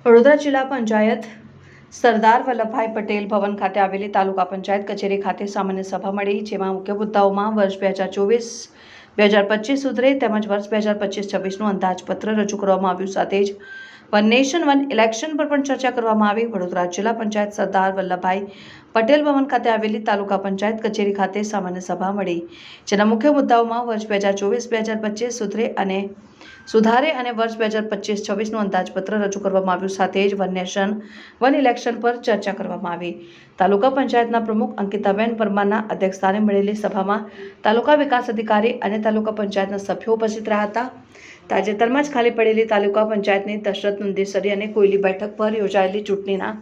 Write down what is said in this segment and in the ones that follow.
વડોદરા જિલ્લા પંચાયત સરદાર વલ્લભભાઈ પટેલ ભવન ખાતે આવેલી તાલુકા પંચાયત કચેરી ખાતે સામાન્ય સભા મળી, જેમાં મુખ્ય મુદ્દાઓમાં વર્ષ 2024-2025 સુધરે તેમજ વર્ષ 2025-26નું અંદાજપત્ર રજૂ કરવામાં આવ્યું. સાથે જ વન નેશન વન ઇલેક્શન પર પણ ચર્ચા કરવામાં આવી. વડોદરા જિલ્લા પંચાયત સરદાર વલ્લભભાઈ પટેલ ભવન ખાતે આવેલી તાલુકા પંચાયત કચેરી ખાતે સામાન્ય સભા મળી, જેના મુખ્ય મુદ્દાઓમાં વર્ષ 2024-2025 સુધારે અને વર્ષ 2025-26નું અંદાજપત્ર રજૂ કરવામાં આવ્યું. સાથે જ વન નેશન વન ઇલેક્શન પર ચર્ચા કરવામાં આવી. તાલુકા પંચાયતના પ્રમુખ અંકિતાબેન પરમારના અધ્યક્ષસ્થાને મળેલી સભામાં તાલુકા વિકાસ અધિકારી અને તાલુકા પંચાયતના સભ્યો ઉપસ્થિત રહ્યા હતા. તાજેતરમાં જ ખાલી પડેલી તાલુકા પંચાયતની દશરથ નંદીસરી અને કોયલી બેઠક પર યોજાયેલી ચૂંટણીના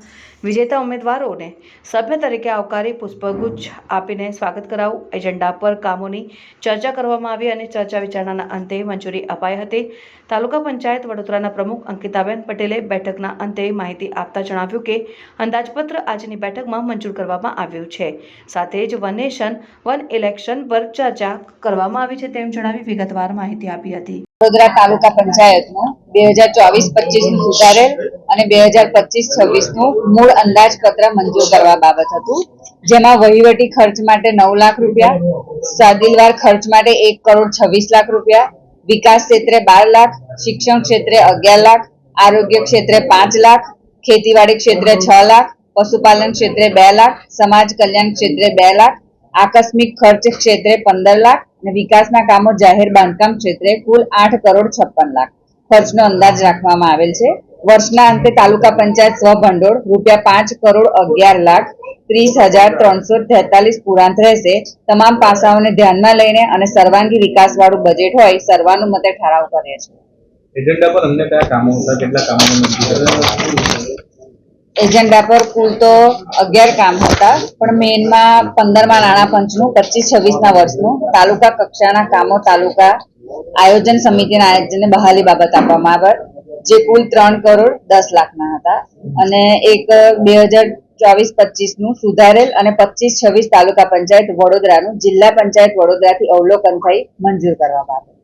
વિજેતા ઉમેદવારોને સભ્ય તરીકે આવકારી પુષ્પગુચ્છ આપીને સ્વાગત કરાવું. એજન્ડા પર કામોની ચર્ચા કરવામાં આવી અને ચર્ચા વિચારણાના અંતે મંજૂરી અપાઈ હતી. તાલુકા પંચાયત વડોદરાના પ્રમુખ અંકિતાબેન પટેલે બેઠકના અંતે માહિતી આપતા જણાવ્યું કે અંદાજપત્ર આજની બેઠકમાં મંજૂર કરવામાં આવ્યું છે. સાથે જ વન નેશન વન ઇલેક્શન પર ચર્ચા કરવામાં આવી છે તેમ જણાવી વિગતવાર માહિતી આપી હતી. વડોદરા તાલુકા પંચાયતનું 2024-25નું સુધારેલ અને 2025-26નું મૂળ અંદાજપત્ર મંજૂર કરવા બાબત હતું, જેમાં વહીવટી ખર્ચ માટે 9 લાખ રૂપિયા, સાદિલવાર ખર્ચ માટે 1,26 લાખ રૂપિયા, વિકાસ ક્ષેત્રે 12 લાખ, શિક્ષણ ક્ષેત્રે 11 લાખ, આરોગ્ય ક્ષેત્રે 5 લાખ, ખેતીવાડી ક્ષેત્રે 6 લાખ, પશુપાલન ક્ષેત્રે 2 લાખ, સમાજ કલ્યાણ ક્ષેત્રે 2 લાખ, આકસ્મિક ખર્ચ ક્ષેત્રે 15 લાખ અને વિકાસના કામો જાહેર બાંધકામ ક્ષેત્રે કુલ 8,56 લાખ ખર્ચનો અંદાજ રાખવામાં આવેલ છે. વર્ષના અંતે તાલુકા પંચાયત સ્વભંડોળ ₹5,11,30,343 પુરાંત રહેશે. તમામ પાસાઓને ધ્યાનમાં લઈને અને સર્વાંગી વિકાસવાળું બજેટ હોય સર્વાનુમતે ઠરાવ કરે છે. એજન્ડા પર અન્ય કયા કામો હતા, કેટલા કામોને મંજૂર? એજન્ડા પર કુલ તો 11 કામ હતા, પણ મેઇનમાં 15મા નાણાં પંચનું 25-26ના વર્ષનું તાલુકા કક્ષાના કામો તાલુકા આયોજન સમિતિના આયોજનને બહાલી બાબત આપવામાં આવે, જે કુલ 3,10 લાખના હતા અને એક 2024-25નું સુધારેલ અને 25-26 તાલુકા પંચાયત વડોદરાનું જિલ્લા પંચાયત વડોદરાથી અવલોકન થઈ મંજૂર કરવામાં આવ્યું.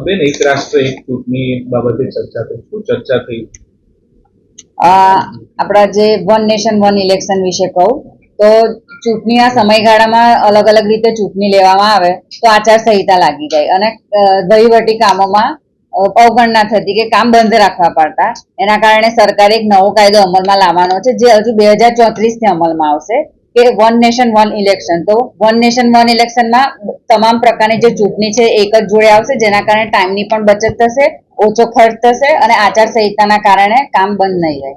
બેન, એક રાષ્ટ્ર એક ચૂંટણી બાબતે ચર્ચા થઈ, શું ચર્ચા થઈ? આપણા જે વન નેશન વન ઇલેક્શન વિશે કહું તો ચૂંટણીના સમયગાળામાં અલગ અલગ રીતે ચૂંટણી લેવામાં આવે તો આચારસંહિતા લાગી જાય અને વહીવટી કામોમાં અવગણના થતી કે કામ બંધ રાખવા પડતા. એના કારણે સરકારે એક નવો કાયદો અમલમાં લાવવાનો છે, જે હજુ 2034થી અમલમાં આવશે, કે વન નેશન વન ઇલેક્શન. તો વન નેશન વન ઇલેક્શનમાં તમામ પ્રકારની જે ચૂંટણી છે એક જ જોડે આવશે, જેના કારણે ટાઈમની પણ બચત થશે, ઓછો ખર્ચ થશે અને આચારસંહિતાના કારણે કામ બંધ નહીં રહે.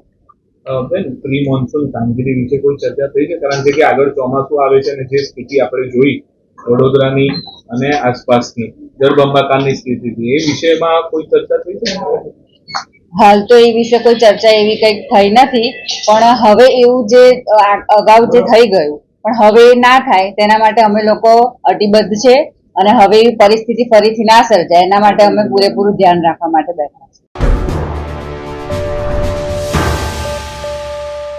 બેન, પ્રી મોન્સૂન કામગીરી વિશે કોઈ ચર્ચા થઈ છે? કારણ કે આગળ ચોમાસું આવે છે અને જે સ્થિતિ આપણે જોઈ વડોદરાની અને આસપાસની જળબંબાકારની સ્થિતિ, એ વિષયમાં કોઈ ચર્ચા થઈ છે? હાલ તો એ વિશે કોઈ ચર્ચા એવી કંઈક થઈ નથી, પણ હવે એવું જે અગાઉ જે થઈ ગયું પણ હવે ના થાય તેના માટે અમે લોકો અટીબદ્ધ છે અને હવે એવી પરિસ્થિતિ ફરીથી ના સર્જાય એના માટે અમે પૂરેપૂરું ધ્યાન રાખવા માટે બેઠા છીએ.